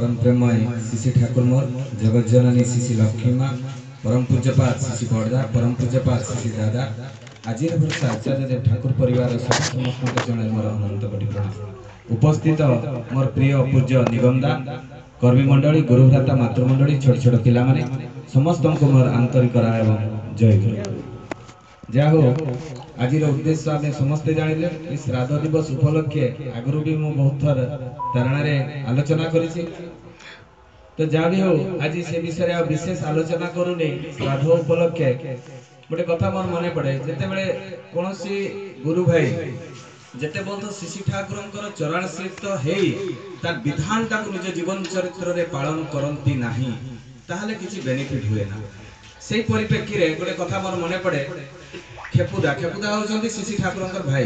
परम प्रेमय शिशि ठाकुर मोर जगत जननी शिशि लक्ष्मी माँ परम पूज्यपात शिशि बड़दा परम पूज्यपात शिशि दादा आज वर्ष आचार्य देव ठाकुर परिवार समस्त जन मोर अनंत कोटि प्रणाम। उपस्थित मोर प्रिय पूज्य निगमदा कर्मी मंडली गुरुभ्राता मातृमंडली छोट छोट पिला माने समस्त को मोर आंतरिक एवं जय गुरु। जा हो आज उद्देश्य आम समस्ते जानिले श्राद्ध दिवस उपलक्षे आगु भी मु बहुत थर धारणा आलोचना करी तो जहाँ भी हो आज से विषय विशेष आलोचना करूनी। श्राद्ध उपलक्षे गोटे कथा मोर मन पड़े जिते कौन गुरु भाई जिते बहुत शिशि ठाकुर चरणाश्रित हो विधान निज जीवन चरित्र रे पालन करती नहीं ताहले किसी बेनिफिट हुए ना। से परिप्रेक्षी रे गोटे कथा मोर मन पड़े खेपुदा खेपुदा होउछन्ती शिशि ठाकुरंकर भाई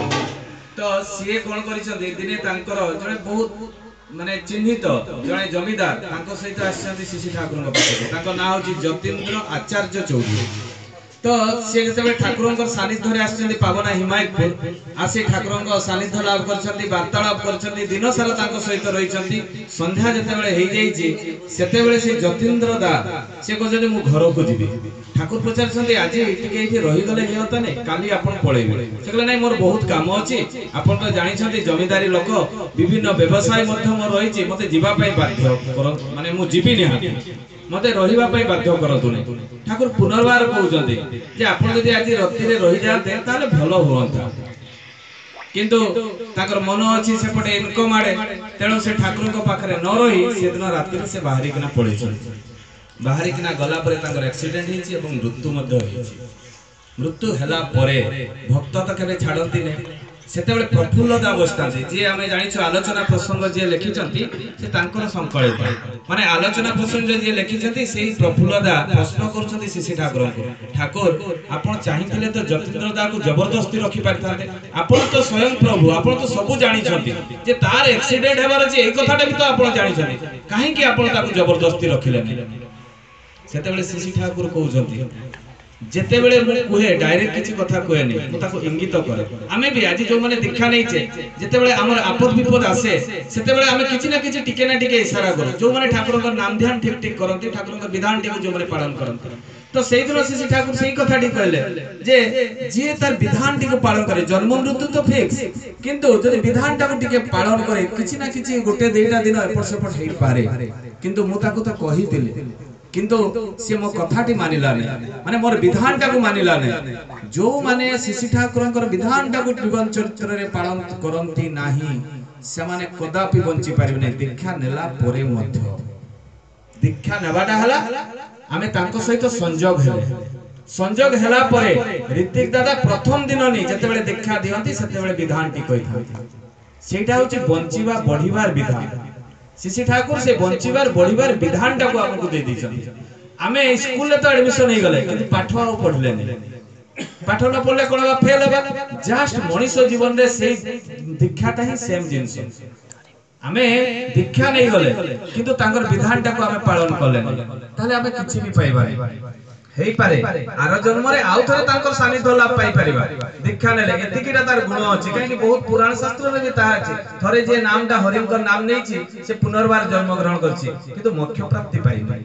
तो सीए कौन करिसन्ती दिने तांकर जने बहुत माने चिन्हित जने जमीदार तांको सहित आछन्ती शिशि ठाकुरंकर पाखे तांको नाम होची जतीन्द्र आचार्य चौधरी। तो से जते ठाकुरंकर सानिध्य रे आछन्ती पावना हिमायतपुर आसे ठाकुरंकर सानिध्य लाभ करछन्ती वार्तालाप करछन्ती दिन सारा तांको सहित रहिसन्ती। संध्या जते बेले हेई जाईची सेते बेले से जतीन्द्र दा से कहछन्ती मु घर को जिबी। ठाकुर पचार आज टिके रही गले हेता नहीं काली आपण पळेबे से कहले नहीं मोर बहुत काम अछि आपण तो जानि जमीदारी लोक विभिन्न व्यवसाय मध्य मोर रहिछि मते जीवा पई बाध्य कर माने मु जीबी नहीं मते रहिबा पई बाध्य करतु नहीं। ठाकुर पुनर्बार कहउछन्ती जे आपण जदि आज राति रे रहि जाते ताले भलो होंता किंतु ताकर मन अछि सेपटे इनकम आड़े तेणु से ठाकुर को पाखरे न रही से दिन राति रे से बाहरी किना पळेछन्ती। बाहरी किना गला परे तांकर एक्सीडेंट हिची एवं मृत्यु मध्य हिची। मृत्यु हला परे भक्त तो केबे छाडंती ने सेतेबेले प्रफुल्लता बसतांती जे आमे जानिछु आलोचना प्रसंग जे लिखिचंती से तांकर संकलित माने आलोचना प्रसंग जे लिखिचंती सेही प्रफुल्लता प्रश्न करछंती शिशि ठाकुर को ठाकुर आपण चाहिथिले तो जतीन्द्रदा को जबरदस्ती रखि पारथाते आपण तो स्वयं प्रभु आपण तो सब जानिछंती जे तार एक्सीडेंट हेबार जे ए कथाटा भी तो आपण जानिछंती काहे कि आपण ताको जबरदस्ती रखिले नहीं। सेतेबेले शिशि ठाकुर कहउछंती जेतेबेले मु कहे डायरेक्ट किछि कथा कहे नै मु ताको इंगित करे आमे भी आज जो माने दीक्षा नै छे जेतेबेले हमर आपद विपद आसे सेतेबेले आमे किछि ना किछि टिके ना टिके इशारा करू जो माने ठाकुर का नाम ध्यान ठीक ठीक करंती ठाकुर का विधान ठीक जो माने पालन करंती तो सेही दिन शिशि ठाकुर सेही कथा ठीक कहले जे जे तार विधान ठीक पालन करे जन्म मृत्यु तो फिक्स किंतु जदि विधान टाको टिके पालन करे किछि ना किछि गोटे देटा दिन एपट सेपट हेई पारे किंतु मु ताको तो कहि दिले किंतु से मो कथाटी मानिला नै माने मोर विधान टाको मानिला नै जो माने शिशि ठाकुरंकर विधान टाको जीवन चरित्र रे पालन करंती नाही से माने कदापि बंची पारिबे नै। दीक्षा नेला परे मध्य दीक्षा नेबाटा हला आमे तांको सहित संजोग हेला परे ऋतिक दादा प्रथम दिन नै जते बेले दीक्षा दियंती सेते बेले विधान टी कहिथांती सेटा होची बंचीबा बढ़ीबार विधान। शिशि ठाकुर से बंचीबार बढ़ीबार विधान टाको हमकु दे दिछन आमे स्कूल ले तो एडमिशन हे गले किंतु पाठ आ पढले नै पाठ न पढले कोन फेल हेबा जस्ट मनुष्य जीवन रे से दीक्षाटा ही सेम जिंस आमे दीक्षा नै गले किंतु तांकर विधान टाको आमे पालन करले ताले आमे किछि भी पाइबा हेई पारे आर जन्म रे आउ थरे तांकर सानिध्य लाभ पाई परिबा दीक्षा नेले एतिकिटा तार गुण अछि काहे कि बहुत पुराण शास्त्र रे भी ता अछि थरे जे नामटा हरिंकर नाम नैछि से पुनर्बार जन्म ग्रहण करछि किंतु मोक्ष प्राप्ति पाइ नै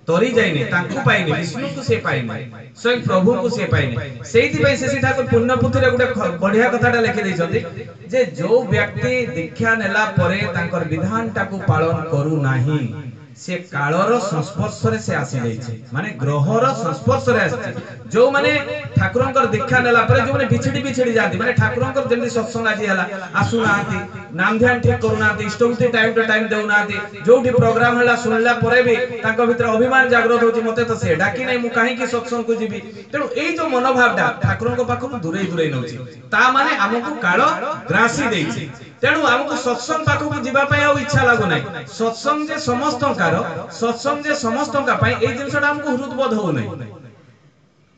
तरी जाय नै तांकु पाइ नै विष्णु को से पाइ नै स्वयं प्रभु को से पाइ नै सेहिति पय शिशि ठाकुर पुण्य पुथि रे गुटे बढ़िया कथाटा लिखि दैछन्ती जे जो व्यक्ति दीक्षा नेला परे तांकर विधान टाकु पालन करू नाही से कालर संस्पर्श रे से आसी जाइछे माने ग्रहर संस्पर्श रे आसी जो माने ठाकुरंकर दीक्षा नेला परे जो माने बिछड़ी जाती माने ठाकुरंकर जेमि सत्संग आदि हला आसु नाती नाम ध्यान ठीक करू नाती इष्टोक्ति टाइम टू टाइम देउ नाती जोठी प्रोग्राम हला सुनला परे भी तांको भीतर अभिमान जागृत होची मते तो से डाकी नै मु काहे कि सत्संग को जीबी तेनु एई जो मनोभावटा ठाकुरंक पाखु दूरे नउची ता माने हमकु काल ग्रासी देइछि तेणु हमको सत्संग पाखु जीवा पय आ इच्छा लागो नै सत्संग जे समस्त का पय ए जिंसटा हमको हृदबोध हो नै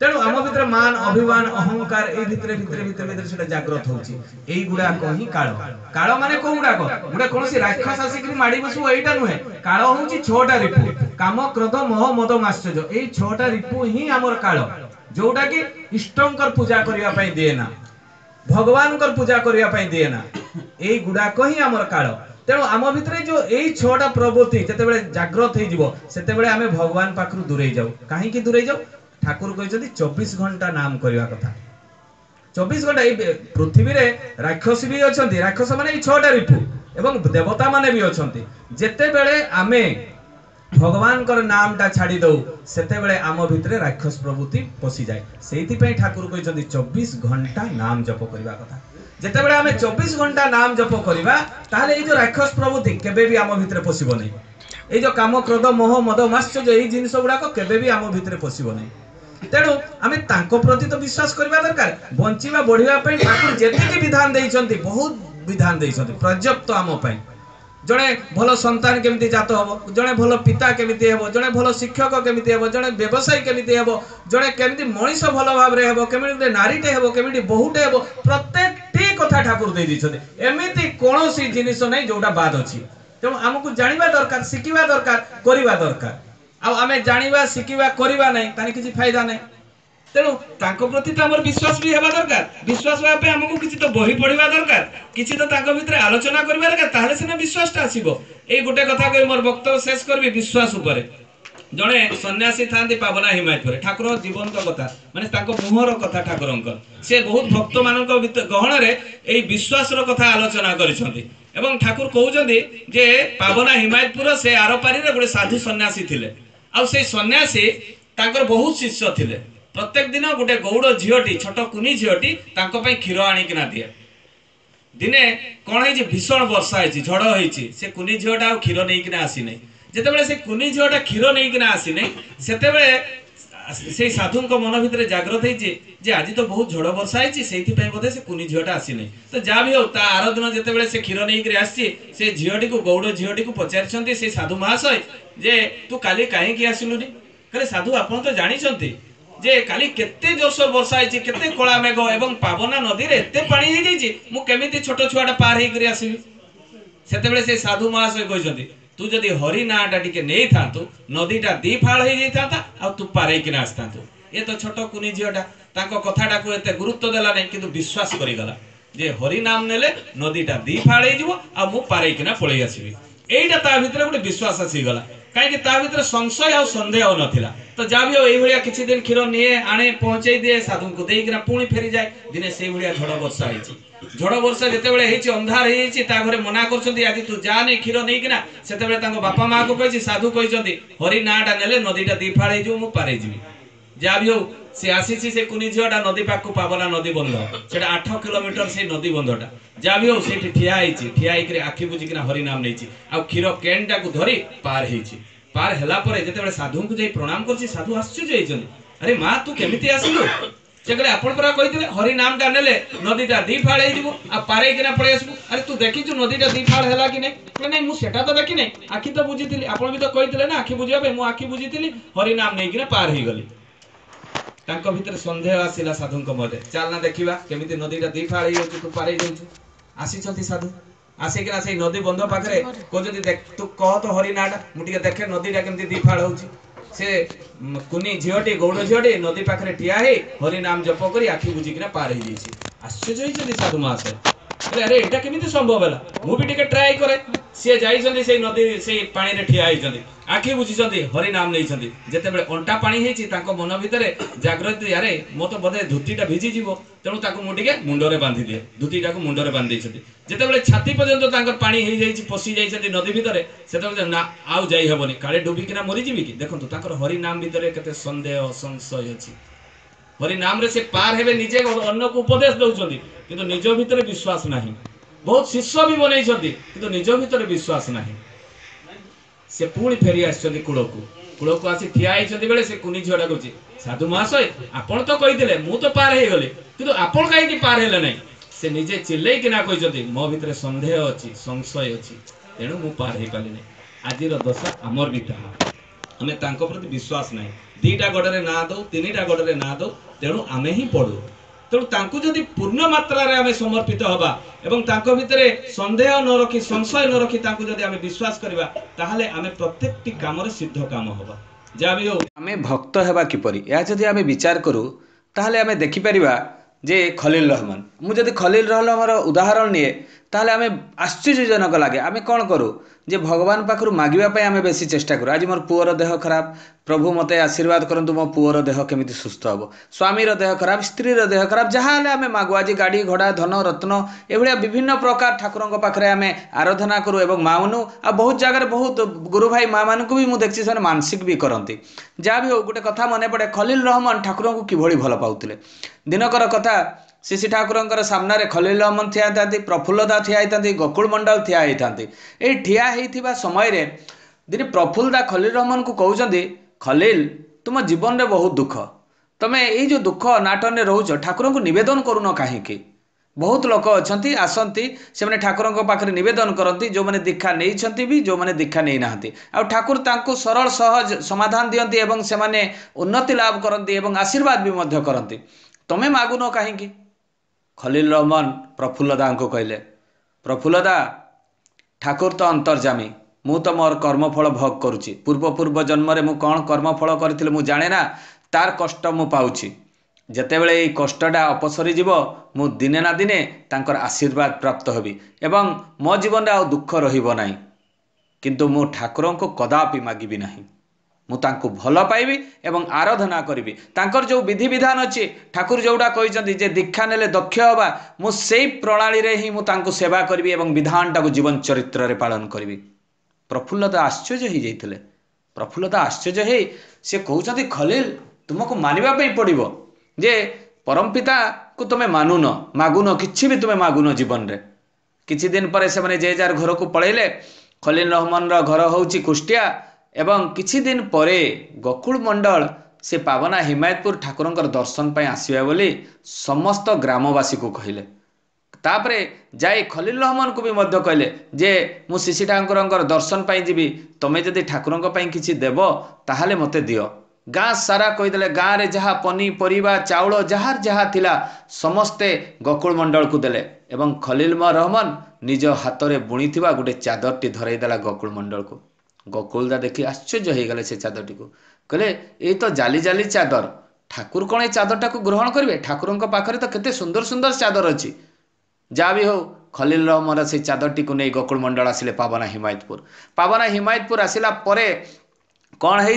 तेणु आम भीतर मान अभिमान अहंकार ए भीतर सेटा जागृत होची एई गुडा कहि काल माने को गुडा को गुडा कोनसी राक्षस आसी माडी बसु एटा नुहे काल होची छोटा रिपु काम क्रोध मोह मद माश्चर्य एई छोटा रिपु ही हमर काल जोटा कि इष्टंकर पूजा करिया पय दिए ना भगवान कर पूजा करिया पय दिए ना एई गुडा कहि हमर काल तेणु आम भितर जो यही छटा प्रवृत्ति जिते जाग्रत होते आम भगवान पाखु दूरे जाऊ कहीं दूरे जाऊ ठाकुर कहते 24 घंटा नाम करने कथा 24 घंटा ये पृथ्वी रे राक्षस भी अच्छा राक्षस माने 6टा रिपु एवं देवता माने भी अच्छा जिते बेले आमे भगवान कर नाम टा छाड़ी दऊ सेते बेले आम भितर राक्षस प्रवृत्ति पशि जाए से ठाकुर कहते 24 घंटा नाम जप करने कथा जिते बेले आमे 24 घंटा नाम जप करवा ताहले ये जो राक्षस प्रवृत्ति केबे भी आम भितर पशिबो नहीं ये जो काम क्रोध मोह मद माश्चर्य यही जिनिस गुड़ाक केबे भी आम भितर पशिबो नहीं तेणु आम प्रति तो विश्वास करवा दरकार बंचिबा बढ़िया ठाकुर जेतिकी विधान देइछंती बहुत विधान देइछंती पर्याप्त आम पाई जड़े भल संतान केमिति जात हम जड़े भल पिता केमिति हेबो जड़े भल शिक्षक केमिति हेबो जड़े व्यवसायी केमिति हेबो जड़े केमिति मनीष भल भाव रे हेबो केमिति नारीटे हेबो केमिति बहुटे हेबो प्रत्येक टी कथा ठाकुर दे दिछंती एमिति कोनोसी जिनिस नै जोटा बाद अछि तेणु आमको जानिबा दरकार शिखिबा दरकार करिबा दरकार आ आमे जानिबा शिखिबा करिबा नै तानि किछि फायदा नै तेणु तांको प्रति तो हमर विश्वास भी हेबा दरकार विश्वास होबा पे हमको किछि तो बही पढिबा दरकार किछि तो तांको भितर आलोचना करबा दरकार ताहले सिना विश्वास ता आसीबो ए गुटे कथा कहि मोर वक्तव्य शेष करबी विश्वास ऊपर जणे सन्यासी थांती पावना हिमायतपुर ठाकुर जीवंत कथा माने तांको मुहर कथा ठाकुरंकर से बहुत भक्त मानक गहण रे ए विश्वास रो कथा आलोचना करिसंती एवं ठाकुर कहउचंदी जे पावना हिमायतपुर से आरपारी रे गुटे साधु सन्यासी थिले आ से सन्यासी तांकर बहुत शिष्य थिले प्रत्येक दिन गोटे गौड़ झीटी छोट कुनी झीटी क्षीर आणिकिना दिए दिने कौन है भीषण वर्षा है झड़ होती से कुनी झीटा आ क्षीर नहीं आसी ना जिते से कुनी झीटा क्षीर नहीं आसी ना से साधु मन भितर जाग्रत है आज तो बहुत झड़ वर्षा है बोधे से कुनी झीटा आसी ना तो जहाँ भी हो आर दिन जिते से क्षीर नहीं आसी से झीटी को गौड़ झीटी को पचारि से साधु महाशय जे तू काली कहीं आसिलुनी कहले साधु आप तो जानी जे काली केते जोरसोर वर्षा है केते कला मेघ एवं पावना नदी रे एते पानी हे जाई मु केमिति छोट छुआटा पार हे करी आसीबी सेतेबेले से साधु महाशय कहजंती तू जदी हरि नाटा टिके नै थांतु नदीटा दी फाळ हे जाई थांता आ तू पार हे किना आस्तांतु ए तो छोट कुनी झियोटा तांको कथाटा को एते गुरुत्व देला नै किंतु विश्वास करि गला जे हरि नाम नेले नदीटा दी फाळ हे जिवो आ मु पार हे किना पळै आसीबी एइटा ता भितर गोटे विश्वास आसी गला कहीं भीतर संशय और सन्देह नथिला तो जहाँ भी हो किसी दिन क्षीर निए आने पहुंचे दिए साधु को देकिना पुणी फेरी जाए दिने से भाया झड़ वर्षा झड़ वर्षा जिते अंधार घरे मना कर आज तू जा नहीं क्षीर नहीं किना से बापा माँ को कही साधु कहते हरि नाटा नेले नदीटा दी फाड़ हो पारे जी जहाँ भी हो सी आसी से कुनी झीटा नदी पाक पावना नदी बंध से 8 किलोमीटर से नदी बंधटा जहाँ भी हो ठिया होकर आखि बुझिकिना हरि नाम नहीं आ क्षीर कैनटा को धरी पार पार है जिते साधु को प्रणाम कर साधु आश्चर्य होती अरे माँ तू केमिति आसिलु से कहले आपण परा कहिथिले हरि नाम टा नेले नदीटा दी फाड़ हो आ पारे किना पळै आसबु अरे तू देखिछु नदीटा दी फाड़ हैला कि नै कहले नै मु सेटा तो देखि नै आखि तो बुझिथिली आपण भी तो कहिथिले ना आखि बुझिबा बे मु आखि बुझिथिली हरि नाम नै किना पार हे गली तांको भितर संदेह आसिला साधुंको मते चल ना देखिबा केमिति नदीटा दी फाड़ हे तू पार हे जाउछु आसीछंती साधु आसिकिना से नदी बंध पाखरे को जदि देख तू कह तो हरि नाटा मु टिके देखे नदीटा केमिति दी फाड़ होउची से कुनी झीटी गौड़ झीटी नदी पाखरे ठिया हे हरि नाम जप करी आखि बुझिकिना पार हे जाइछि आश्चर्य होइछथि साधु महाशय अरे एटा केमिति संभव होला मु भी टिके ट्राई करे से जाइछथि से नदी से पानी रे ठिया होइछथि आखि बुझिछथि हरि नाम नैछथि जेतेबेले अंटा पानी हेछि ताको मन भितरे जागृत अरे मो तो बोधे धुतीटा भिजि जीवो तेणु ताको मु टिके मुंडरे बांधी दिए धुतीटा को मुंडरे बांधी दैछथि जेतेबेले छाती पर्यंत तांकर पानी हे जाइछि पसि जाइछथि नदी भितरे सेतेबेले ना आउ जाई हेबोनी काळे डुबी किना मरि जिवि कि देखंतु ताकर हरि नाम भितरे केते संदेह संशय अछि हरि नाम रे से पार हेबे निजे अन्य को उपदेश दउछथि किंतु निज भितरे विश्वास नाही बहुत शिष्य भी बनैछथि किंतु निज भितरे विश्वास नाही से पुणी फेरी आछथि कूलको आसी ठिया होइछथि बेले से कुनी झियोटा कहछि साधु महाशय आपण तो कहिथिले मु तो पार हे गले किंतु आपण काहे कि पार हेले नै से निजे चिल्लै किना कहिछथि मो भितरे संदेह अछि संशय अछि तेणु मु पार हे पाली नै आजिर दशा हमर बिता हमें तांको प्रति विश्वास नाही दीटा गडरे ना दो तीनटा गडरे ना दो तेणु आमे ही पडू तेणु तांको जदि पूर्ण मात्रा रे आमे समर्पित हबा एवं तांको भितरे संदेह न रखी संशय न रखी तांको जदि आमे विश्वास करबा ताहाले आमे प्रत्येकटी काम रे सिद्ध काम होबा जा भी हो आमे भक्त हेबा किपरि या जदि आमे विचार करू ताहाले आमे देखि परिबा जे खलील रहमान मु जदि खलील रहमान उदाहरण निये ताहले आमे आश्चर्यजनक लगे आमे कौन करूँ जे भगवान पाखु मागिबा आमे बेसी चेष्टा करूँ। आज मोर पुअर देह खराब, प्रभु मते आशीर्वाद करंतु मो पुअर देह केमिति सुस्थ हम, स्वामीर देह खराब, स्त्रीर देह खराब, जहाँ आमे मागु। आज गाड़ी घोड़ा धन रत्न एभलिया विभिन्न प्रकार ठाकुरंक पाखरे आमे आराधना करूँ एवं मानु। आ बहुत जगह बहुत गुरु भाई माँ मानकु भी मु देखछि से मानसिक भी करती। जहाँ भी हो गोटे कथा मने पड़े, खलील रहमान ठाकुर को किभली भल पाउथिले। दिनकर कथा, श्री ठाकुरंकर सामने खलील रहमान ठिया होता, प्रफुल्लदा ठिया होता, गोकुल मंडल ठिया होता। ये ठिया होता समय दिन प्रफुल्लदा खलील रहमान को कहते, खलील तुम जीवन में बहुत दुख, तुम ये जो दुख नाटन में रोच ठाकुर को निवेदन करून कहीं। बहुत लोक अच्छा आसती से ठाकुर पाखे नवेदन करती, जो मैंने दीक्षा नहीं भी, जो मैंने दीक्षा नहीं नहांती। आ ठाकुर तांको सरल सहज समाधान दियंती एवं से माने उन्नति लाभ करती एवं आशीर्वाद भी मध्य करती। तमें मागुन कहीं। खलील रहमान प्रफुल्लदा को कहले, प्रफुल्लदा ठाकुर तो अंतर्जामी, मु तो मोर कर्मफल भोग करुच्ची। पूर्व पूर्व जन्म रे मु कौन कर्मफल करी मु जाने ना, तार कष्ट मु पाउची। जेतेबेले ये कष्टटा अपसरी जीव, मु दिने ना दिने तांकर आशीर्वाद प्राप्त होबी एवं मो जीवन रे आ दुख रहिबो नाही। किंतु मु ठाकुर को कदापि मागिबी नाही। मु तांको भल पाइबी एवं आराधना करी। तांकर जो विधि विधान अच्छी ठाकुर जोड़ा कहते जे दीक्षा नेले दक्ष हवा, मु सेई प्रणाली रे ही मु तांको सेवा करी एवं विधान टाको जीवन चरित्र रे पालन करी। प्रफुल्लदा आश्चर्य हो जाइए। प्रफुल्लदा आश्चर्य हो से कहते, खलील तुमको मानिबा पई पड़िबो जे परमपिता को तुम मानुन, मागुन, किछि भी तुम मागुन जीवन रे। किछि दिन पर से माने जे जार घर को पळेले। खलील रहमान रा घर होउची कुष्टिया एवं किछि दिन परे गोकुल मंडल से पावना हिमायतपुर ठाकुरंकर दर्शन पाई आसीबा बोली समस्त ग्रामवासी को कहले। तापरे जाई खलील रहमान को भी मध्य कहले जे मु श्री ठाकुरंकर दर्शन पाई जीवी, तमे जदि ठाकुरंक पाई किछि देबो ताहाले मते दियो। गाँ सारा कहीदेले, गाँ रे जहाँ पनी परिबा चाउल जहाँ जहाँ थिला समस्ते गोकुल मंडल को देले। एवं खलील रहमान निज हाथ में बुणी गोटे चादरटी धरई देला गोकुल मंडल को। गोकुलदा देखी आश्चर्य हो गले से चादरटी को, कहले ये तो जाली जाली चादर, ठाकुर कौन ये चादरटा को ग्रहण करेंगे? ठाकुर पाखे तो केते सुंदर सुंदर चादर अच्छी। जहाँ भी हो खलील रहमान से चादरटी को नहीं गोकुल मंडल आसिले पावना हिमायतपुर। पावना हिमायतपुर आसिला परे कौन है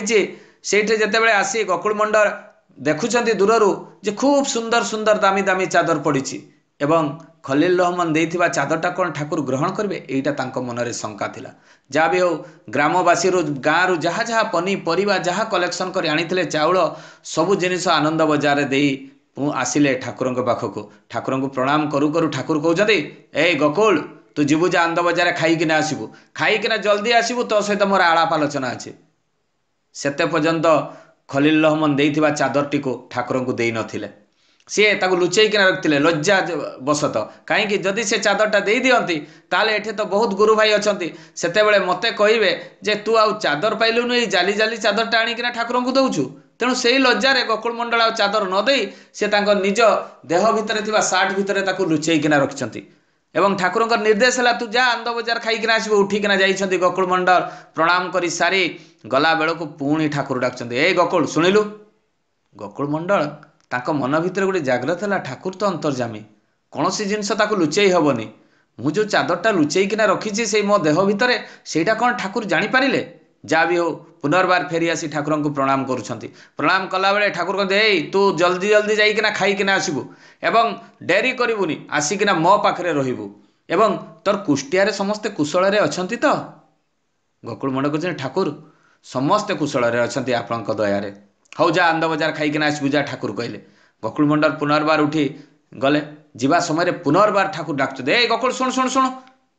सेठे जेतेबेले आसी गोकुल मंडल देखुछंती दूररू जे खूब सुंदर सुंदर दामी दामी चादर पड़ी एवं खलील रहमान देइथिबा चादरटा कौन ठाकुर ग्रहण करेंगे? एटा तांको मनरे शंका थिला। जहाँ भी हो ग्रामवासी गाँ रु जहाँ जहाँ पनी परिबा जहाँ कलेक्शन कर आनी चाउल सबू जिनिस आनंद बजार दे आसिले ठाकुर पाखक। ठाकुर को प्रणाम करू करू ठाकुर कहते, ए गोकुल तू जीवु जा आनंद बजार खाईकिना आसबू, खाईकिना जल्दी आसबू, तो सहित मोर आलाप आलोचना अच्छे। सेते पर्यंत खलील रहमान देइथिबा चादरटी को ठाकुर को देई नथिले। सी ताको लुचेकिना रखिले लज्जा बसत। कहीं जदि से चादरटा दे दियंती ताले एठे तो बहुत गुरु भाई अछंती, सेतेबेले मते कहिबे जे तू आउ चादर पाइलुनु, ए जाली जाली चादरटा आनिकिना ठाकुर को दउछु। तेणु से लज्जारे गोकुल मंडल आ चादर न देई से तांको निज देह भितरे थिबा सार्ट भितरे ताको लुचेकिना रखिछंती। एवं ठाकुर निर्देश है तू जा आनंद बजार खाईकिना आसबो। उठिकिना जाइछंती गोकुल मंडल प्रणाम करी सारी गला बेलू पुणी ठाकुर डाकचंती, ए गोकुल शुणिलु। गोकुल मंडल तांको मन भितर गोटे जाग्रत है, ठाकुर तो अंतर्जामी, कौन सी जिनस ताको लुचेई हेबनी। मु जो चादरटा लुचेइकिना रखिछि से मो देह भितरे सेटा कौन ठाकुर जानी पारिले? जहाँ भी हो पुनर्बार फेरी आसी ठाकुर को प्रणाम करुछंती। प्रणाम कला बेले ठाकुर कहते, ए तू जल्दी जल्दी जाइकिना खाईकिना आसबू एवं डेरी करिबुनी, आसिकिना मो पाखरे रहिबू एवं तोर कुष्टिया समस्ते कुशल रे अछंती तो? गोकुल मंडल कहते, ठाकुर समस्ते कुशल रे अछंती आपनक दयारे। हौ जा आनंद बजार खाईकिना आसबू जा, ठाकुर कहले। गोकुल मंडल पुनर्बार उठी गले। जीवा समय पुनर्बार ठाकुर डाकुते, ए गोकुल शुण शुण शुण।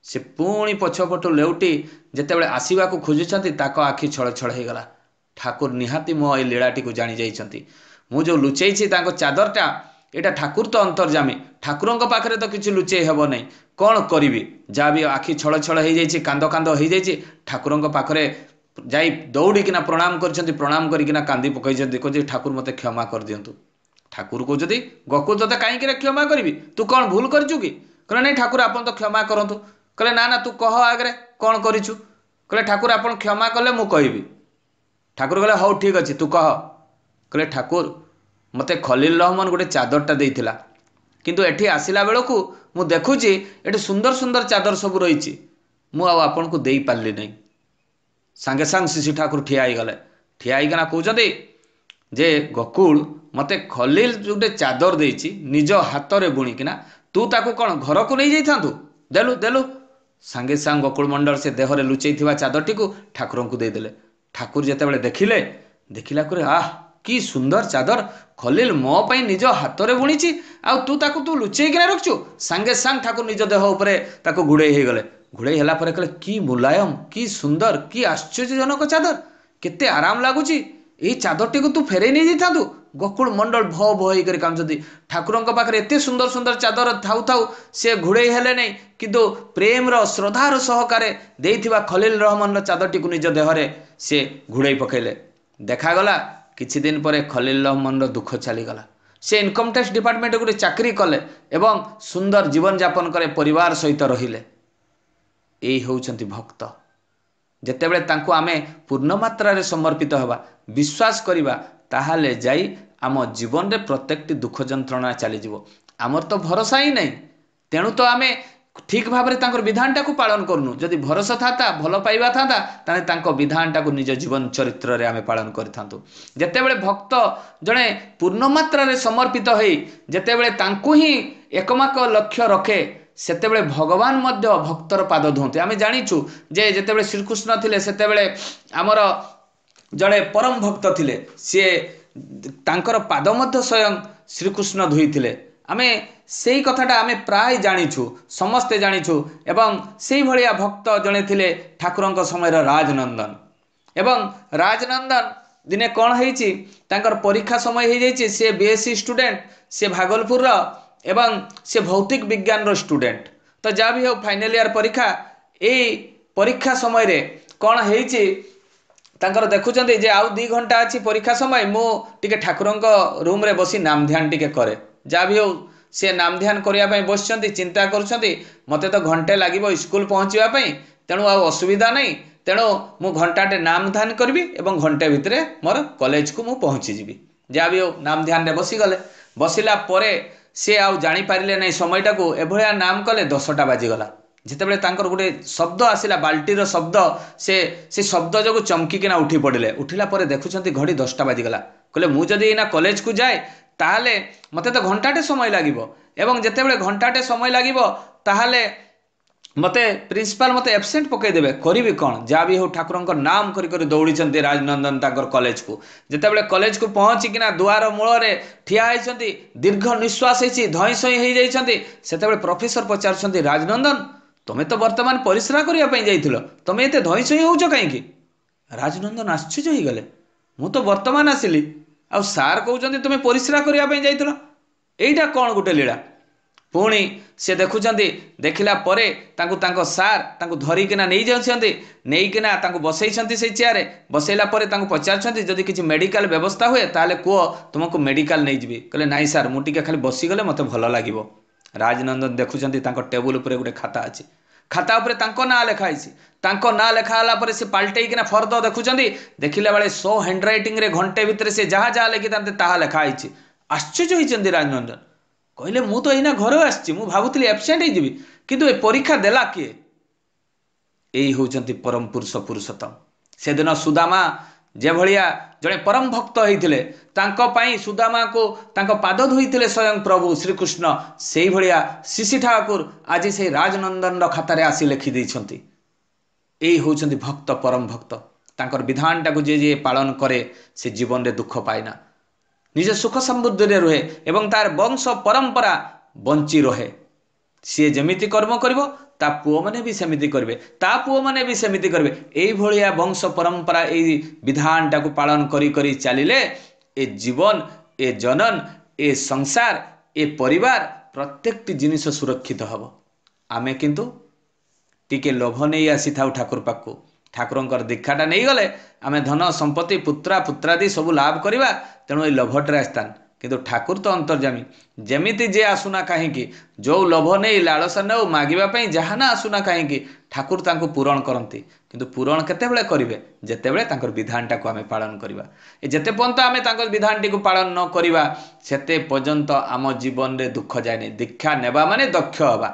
से पुणी पछपटू लेउटी जेतेबेले आसीबा को खोजुछंती ताको आखि छळ छळ हे गला। ठाकुर निहाती मो ए लीलाटी को जानी जाइछंती। मु जो लुचेइछि ताको चादरटा, एटा ठाकुर तो अंतर्जामी, ठाकुरंक पाखरे तो किछि लुचेई हेबो नै, कोन करिवि? जा भी आखि छळ छळ हे जाइछि, कांद कांद हे जाइछि। ठाकुरंक पाखरे जाई दौड़िकिना प्रणाम करछंती। प्रणाम करिकिना कांदी पकैछंती, कहै ठाकुर मते क्षमा कर दियंतु। ठाकुर कहते, गोकुल तोते कहीं क्षमा करी? तू कौन भूल करिछु कि? कहले नहीं ठाकुर आपन तो क्षमा करंतु। कहले ना ना तू कह आगरे कौन करिछु? कहले ठाकुर आपन क्षमा कले मु कहबी। ठाकुर कहले हौ ठीक अछि तू कह। कहले ठाकुर मते खलील रहमान गोटे चादरटा देइथिला, किंतु एठी आसिला बेलकु ମୁଁ ଦେଖୁଛି ଏଠି ସୁନ୍ଦର ସୁନ୍ଦର ଚାଦର ସବୁ ରହିଛି, ମୁଁ ଆଉ ଆପଣଙ୍କୁ ଦେଇପାରିଲି ନାହିଁ। ସାଙ୍ଗେ ସାଙ୍ଗେ ଶିଶି ଠାକୁର ଠିଆ ହେଇଗଲେ। ଠିଆ ହେଇକିନା କହୁଛନ୍ତି ଯେ ଗୋକୁଳ ମୋତେ ଖଲିଲ ଗୋଟେ ଚାଦର ଦେଇଛି ନିଜ ହାତରେ ବୁଣିକିନା, ତୁ ତାକୁ କ'ଣ ଘରକୁ ନେଇଯାଇଥାନ୍ତୁ? ଦେଲୁ ଦେଲୁ। ସାଙ୍ଗେ ସାଙ୍ଗେ ଗୋକୁଳ ମଣ୍ଡଳ ସେ ଦେହରେ ଲୁଚେଇଥିବା ଚାଦରଟିକୁ ଠାକୁରଙ୍କୁ ଦେଇଦେଲେ। ଠାକୁର ଯେତେବେଳେ ଦେଖିଲା ପରେ ଆଃ କି ସୁନ୍ଦର ଚାଦର, ଖଲିଲ ମୋ ପାଇଁ ନିଜ ହାତରେ ବୁଣିଛି, ଆଉ ତୁ ଲୁଚେଇକିନା ରଖିଛୁ। ସାଙ୍ଗେ ସାଙ୍ଗେ ଠାକୁର ନିଜ ଦେହ ଉପରେ ତାକୁ ଘୋଡ଼େଇ ହେଇଗଲେ। ଘୋଡ଼େଇ ହେଲା ପରେ କହିଲେ କି ମୁଲାୟମ, କି ସୁନ୍ଦର, କି ଆଶ୍ଚର୍ଯ୍ୟଜନକ ଚାଦର, କେତେ ଆରାମ ଲାଗୁଛି, ଏଇ ଚାଦରଟିକୁ ତୁ ଫେରେଇ ନେଇଯାଇଥାନ୍ତୁ। ଗୋକୁଳ ମଣ୍ଡଳ ଭ ଭ ହେଇକରି କାନ୍ଦୁଛନ୍ତି। ଠାକୁରଙ୍କ ପାଖରେ ଏତେ ସୁନ୍ଦର ସୁନ୍ଦର ଚାଦର ଥାଉ ଥାଉ ସେ ଘୋଡ଼େଇ ହେଲେ ନାହିଁ, କିନ୍ତୁ ପ୍ରେମର ଶ୍ରଦ୍ଧାର ସହକାରେ ଦେଇଥିବା ଖଲିଲ ରହମାନର ଚାଦରଟିକୁ ନିଜ ଦେହରେ ସେ ଘୋଡ଼େଇ ପକାଇଲେ। ଦେଖାଗଲା କିଛି ଦିନ ପରେ ଖଲିଲ ରହମାନର ଦୁଃଖ ଚାଲିଗଲା। ସେ ଇନକମ୍ ଟ୍ୟାକ୍ସ ଡିପାର୍ଟମେଣ୍ଟ ଗୋଟେ ଚାକିରି କଲେ ଏବଂ ସୁନ୍ଦର ଜୀବନଯାପନ କଲେ, ପରିବାର ସହିତ ରହିଲେ। ଏଇ ହେଉଛନ୍ତି ଭକ୍ତ। ଯେତେବେଳେ ତାଙ୍କୁ ଆମେ ପୂର୍ଣ୍ଣ ମାତ୍ରାରେ ସମର୍ପିତ ହେବା, ବିଶ୍ୱାସ କରିବା, ତାହେଲେ ଯାଇ ଆମ ଜୀବନରେ ପ୍ରତ୍ୟେକଟି ଦୁଃଖ ଯନ୍ତ୍ରଣା ଚାଲିଯିବ। ଆମର ତ ଭରସା ହିଁ ନାହିଁ, ତେଣୁ ତ ଆମେ ଠିକ୍ ଭାବରେ ତାଙ୍କର ବିଧାନଟାକୁ ପାଳନ କରୁନୁ। ଯଦି ଭରସା ଥାନ୍ତା, ଭଲ ପାଇବା ଥାନ୍ତା, ତାହେଲେ ତାଙ୍କ ବିଧାନଟାକୁ ନିଜ ଜୀବନ ଚରିତ୍ରରେ ଆମେ ପାଳନ କରିଥାନ୍ତୁ। ଯେତେବେଳେ ଭକ୍ତ ଜଣେ ପୂର୍ଣ୍ଣ ମାତ୍ରାରେ ସମର୍ପିତ ହୋଇ ଯେତେବେଳେ ତାଙ୍କୁ ହିଁ ଏକମାତ୍ର ଲକ୍ଷ୍ୟ ରଖେ, ସେତେବେଳେ ଭଗବାନ ମଧ୍ୟ ଭକ୍ତର ପାଦ ଧୁଅନ୍ତି। ଆମେ ଜାଣିଛୁ ଯେ ଯେତେବେଳେ ଶ୍ରୀକୃଷ୍ଣ ଥିଲେ ସେତେବେଳେ ଆମର ଜଣେ ପରମ ଭକ୍ତ ଥିଲେ, ସିଏ ତାଙ୍କର ପାଦ ମଧ୍ୟ ସ୍ୱୟଂ ଶ୍ରୀକୃଷ୍ଣ ଧୋଇଥିଲେ। ଆମେ ସେଇ କଥାଟା ଆମେ ପ୍ରାୟ ଜାଣିଛୁ, ସମସ୍ତେ ଜାଣିଛୁ। ଏବଂ ସେଇଭଳିଆ ଭକ୍ତ ଜଣେ ଥିଲେ ଠାକୁରଙ୍କ ସମୟର ରାଜନନ୍ଦନ। ଏବଂ ରାଜନନ୍ଦନ ଦିନେ କ'ଣ ହେଇଛି, ତାଙ୍କର ପରୀକ୍ଷା ସମୟ ହେଇଯାଇଛି। ସେ ବିଏସସି ଷ୍ଟୁଡେଣ୍ଟ, ସେ ଭାଗଲପୁରର ଏବଂ ସେ ଭୌତିକ ବିଜ୍ଞାନର ଷ୍ଟୁଡେଣ୍ଟ। ତ ଯାହା ବି ହେଉ ଫାଇନାଲ ଇୟର ପରୀକ୍ଷା, ଏଇ ପରୀକ୍ଷା ସମୟରେ କ'ଣ ହେଇଛି, ତାଙ୍କର ଦେଖୁଛନ୍ତି ଯେ ଆଉ 2 ଘଣ୍ଟା ଅଛି ପରୀକ୍ଷା ସମୟ, ମୁଁ ଟିକେ ଠାକୁରଙ୍କ ରୁମ୍ରେ ବସି ନାମ ଧ୍ୟାନ ଟିକେ କରେ। ଯାହା ବି ହେଉ ସେ ନାମ ଧ୍ୟାନ କରିବା ପାଇଁ ବସିଛନ୍ତି, ଚିନ୍ତା କରୁଛନ୍ତି ମୋତେ ତ ଘଣ୍ଟେ ଲାଗିବ ସ୍କୁଲ ପହଞ୍ଚିବା ପାଇଁ, ତେଣୁ ଆଉ ଅସୁବିଧା ନାହିଁ, ତେଣୁ ମୁଁ ଘଣ୍ଟାଟେ ନାମ ଧ୍ୟାନ କରିବି ଏବଂ ଘଣ୍ଟେ ଭିତରେ ମୋର କଲେଜକୁ ମୁଁ ପହଞ୍ଚିଯିବି। ଯାହା ବି ହେଉ ନାମ ଧ୍ୟାନରେ ବସିଗଲେ। ବସିଲା ପରେ ସେ ଆଉ ଜାଣିପାରିଲେ ନାହିଁ ସମୟଟାକୁ, ଏଭଳିଆ ନାମ କଲେ 10ଟା ବାଜିଗଲା। ଯେତେବେଳେ ତାଙ୍କର ଗୋଟେ ଶବ୍ଦ ଆସିଲା, ବାଲ୍ଟିର ଶବ୍ଦ, ସେ ଶବ୍ଦ ଯୋଗୁଁ ଚମକିକିନା ଉଠି ପଡ଼ିଲେ। ଉଠିଲା ପରେ ଦେଖୁଛନ୍ତି ଘଡ଼ି 10ଟା ବାଜିଗଲା। କହିଲେ ମୁଁ ଯଦି ଏଇନା କଲେଜକୁ ଯାଏ ତାହେଲେ ମୋତେ ତ ଘଣ୍ଟାଟେ ସମୟ ଲାଗିବ, ଏବଂ ଯେତେବେଳେ ଘଣ୍ଟାଟେ ସମୟ ଲାଗିବ ତାହେଲେ ମୋତେ ପ୍ରିନ୍ସିପାଲ ମୋତେ ଆବସେଣ୍ଟ ପକାଇଦେବେ, କରିବି କ'ଣ? ଯାହା ବି ହେଉ ଠାକୁରଙ୍କ ନାମ କରି କରି ଦୌଡ଼ିଛନ୍ତି ରାଜନନ୍ଦନ ତାଙ୍କର କଲେଜକୁ। ଯେତେବେଳେ କଲେଜକୁ ପହଞ୍ଚିକିନା ଦୁଆର ମୂଳରେ ଠିଆ ହେଇଛନ୍ତି, ଦୀର୍ଘ ନିଶ୍ୱାସ ହେଇଛି, ଧଇଁ ସଇଁ ହେଇଯାଇଛନ୍ତି, ସେତେବେଳେ ପ୍ରଫେସର ପଚାରୁଛନ୍ତି ରାଜନନ୍ଦନ ତମେ ତ ବର୍ତ୍ତମାନ ପରିସ୍ରା କରିବା ପାଇଁ ଯାଇଥିଲ, ତମେ ଏତେ ଧଇଁ ସଇଁ ହେଉଛ କାହିଁକି? ରାଜନନ୍ଦନ ଆଶ୍ଚର୍ଯ୍ୟ ହେଇଗଲେ, ମୁଁ ତ ବର୍ତ୍ତମାନ ଆସିଲି, ଆଉ ସାର୍ କହୁଛନ୍ତି ତୁମେ ପରିସ୍ରା କରିବା ପାଇଁ ଯାଇଥିଲ, ଏଇଟା କ'ଣ ଗୋଟେ ଲୀଳା? ପୁଣି ସେ ଦେଖୁଛନ୍ତି, ଦେଖିଲା ପରେ ତାଙ୍କ ସାର୍ ତାଙ୍କୁ ଧରିକିନା ନେଇଯାଉଛନ୍ତି, ନେଇକିନା ତାଙ୍କୁ ବସେଇଛନ୍ତି ସେଇ ଚେୟାରରେ। ବସେଇଲା ପରେ ତାଙ୍କୁ ପଚାରୁଛନ୍ତି ଯଦି କିଛି ମେଡ଼ିକାଲ ବ୍ୟବସ୍ଥା ହୁଏ ତାହେଲେ କୁହ, ତୁମକୁ ମେଡ଼ିକାଲ ନେଇଯିବି। କହିଲେ ନାଇଁ ସାର୍, ମୁଁ ଟିକେ ଖାଲି ବସିଗଲେ ମୋତେ ଭଲ ଲାଗିବ। ରାଜନନ୍ଦନ ଦେଖୁଛନ୍ତି ତାଙ୍କ ଟେବୁଲ ଉପରେ ଗୋଟେ ଖାତା ଅଛି, ଖାତା ଉପରେ ତାଙ୍କ ନାଁ ଲେଖା ହେଇଛି। ତାଙ୍କ ନାଁ ଲେଖା ହେଲା ପରେ ସେ ପାଲଟେଇକିନା ଫର୍ଦ୍ଦ ଦେଖୁଛନ୍ତି, ଦେଖିଲା ବେଳେ 100 ହ୍ୟାଣ୍ଡରାଇଟିଂରେ ଘଣ୍ଟେ ଭିତରେ ସେ ଯାହା ଯାହା ଲେଖିଥାନ୍ତେ ତାହା ଲେଖା ହେଇଛି। ଆଶ୍ଚର୍ଯ୍ୟ ହେଇଛନ୍ତି ରାଜନନ୍ଦନ, କହିଲେ ମୁଁ ତ ଏଇନା ଘରେ ଆସିଛି, ମୁଁ ଭାବୁଥିଲି ଆବସେଣ୍ଟ ହେଇଯିବି, କିନ୍ତୁ ଏ ପରୀକ୍ଷା ଦେଲା କିଏ? ଏଇ ହେଉଛନ୍ତି ପରମ ପୁରୁଷ ପୁରୁଷୋତ୍ତମ। ସେଦିନ ସୁଦାମା ଯେଭଳିଆ ଜଣେ ପରମ ଭକ୍ତ ହେଇଥିଲେ, ତାଙ୍କ ପାଇଁ ସୁଦାମାକୁ ତାଙ୍କ ପାଦ ଧୋଇଥିଲେ ସ୍ୱୟଂ ପ୍ରଭୁ ଶ୍ରୀକୃଷ୍ଣ, ସେଇଭଳିଆ ଶିଶି ଠାକୁର ଆଜି ସେଇ ରାଜନନ୍ଦନର ଖାତାରେ ଆସି ଲେଖିଦେଇଛନ୍ତି। ଏଇ ହେଉଛନ୍ତି ଭକ୍ତ, ପରମ ଭକ୍ତ। ତାଙ୍କର ବିଧାନଟାକୁ ଯିଏ ପାଳନ କରେ ସେ ଜୀବନରେ ଦୁଃଖ ପାଏନା, ନିଜ ସୁଖ ସମୃଦ୍ଧିରେ ରୁହେ ଏବଂ ତାର ବଂଶ ପରମ୍ପରା ବଞ୍ଚି ରହେ। ସିଏ ଯେମିତି କର୍ମ କରିବ ତା ପୁଅମାନେ ବି ସେମିତି କରିବେ, ତା ପୁଅମାନେ ବି ସେମିତି କରିବେ। ଏଇଭଳିଆ ବଂଶ ପରମ୍ପରା ଏଇ ବିଧାନଟାକୁ ପାଳନ କରି କରି ଚାଲିଲେ ଏ ଜୀବନ, ଏ ଜନନ, ଏ ସଂସାର, ଏ ପରିବାର ପ୍ରତ୍ୟେକଟି ଜିନିଷ ସୁରକ୍ଷିତ ହେବ। ଆମେ କିନ୍ତୁ ଟିକେ ଲୋଭ ନେଇ ଆସିଥାଉ ଠାକୁର ପାଖକୁ। ଠାକୁରଙ୍କର ଦୀକ୍ଷାଟା ନେଇଗଲେ ଆମେ ଧନ ସମ୍ପତ୍ତି ପୁତ୍ରା ପୁତ୍ରାଦି ସବୁ ଲାଭ କରିବା, ତେଣୁ ଏଇ ଲୋଭଟାରେ ଆସିଥାନ୍ତି। କିନ୍ତୁ ଠାକୁର ତ ଅନ୍ତର୍ଯାମୀ, ଯେମିତି ଯେ ଆସୁନା କାହିଁକି, ଯେଉଁ ଲୋଭ ନେଇ ଲାଳସା ନେଉ ମାଗିବା ପାଇଁ ଯାହା ନା ଆସୁନା କାହିଁକି, ଠାକୁର ତାଙ୍କୁ ପୂରଣ କରନ୍ତି। କିନ୍ତୁ ପୂରଣ କେତେବେଳେ କରିବେ ଯେତେବେଳେ ତାଙ୍କର ବିଧାନଟାକୁ ଆମେ ପାଳନ କରିବା ଯେତେ ପର୍ଯ୍ୟନ୍ତ ଆମେ ତାଙ୍କର ବିଧାନଟିକୁ ପାଳନ ନ କରିବା ସେତେ ପର୍ଯ୍ୟନ୍ତ ଆମ ଜୀବନରେ ଦୁଃଖ ଯାଏନି ଦୀକ୍ଷା ନେବା ମାନେ ଦକ୍ଷ ହେବା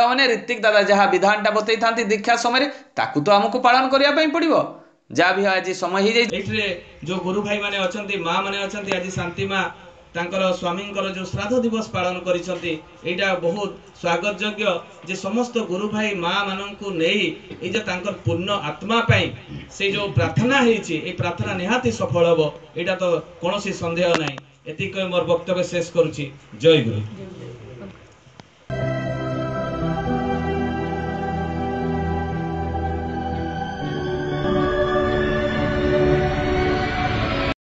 ମାନେ ଋତିକ ଦାଦା ଯାହା ବିଧାନଟା ବତେଇଥାନ୍ତି ଦୀକ୍ଷା ସମୟରେ ତାକୁ ତ ଆମକୁ ପାଳନ କରିବା ପାଇଁ ପଡ଼ିବ ଯାହା ବି ଆଜି ସମୟ ହେଇଯାଇଛି ଏଇଥିରେ ଯୋଉ ଗୁରୁ ଭାଇ ମାନେ ଅଛନ୍ତି ମା ମାନେ ଅଛନ୍ତି ଆଜି ଶାନ୍ତି ମା ତାଙ୍କର ସ୍ୱାମୀଙ୍କର ଯୋଉ ଶ୍ରାଦ୍ଧ ଦିବସ ପାଳନ କରିଛନ୍ତି ଏଇଟା ବହୁତ ସ୍ୱାଗତ ଯୋଗ୍ୟ ଯେ ସମସ୍ତ ଗୁରୁ ଭାଇ ମା ମାନଙ୍କୁ ନେଇ ଏଇ ଯେ ତାଙ୍କର ପୂର୍ଣ୍ଣ ଆତ୍ମା ପାଇଁ ସେ ଯୋଉ ପ୍ରାର୍ଥନା ହେଇଛି ଏଇ ପ୍ରାର୍ଥନା ନିହାତି ସଫଳ ହବ ଏଇଟା ତ କୌଣସି ସନ୍ଦେହ ନାହିଁ ଏତିକି ମୋର ବକ୍ତବ୍ୟ ଶେଷ କରୁଛି ଜୟ ଗୁରୁ।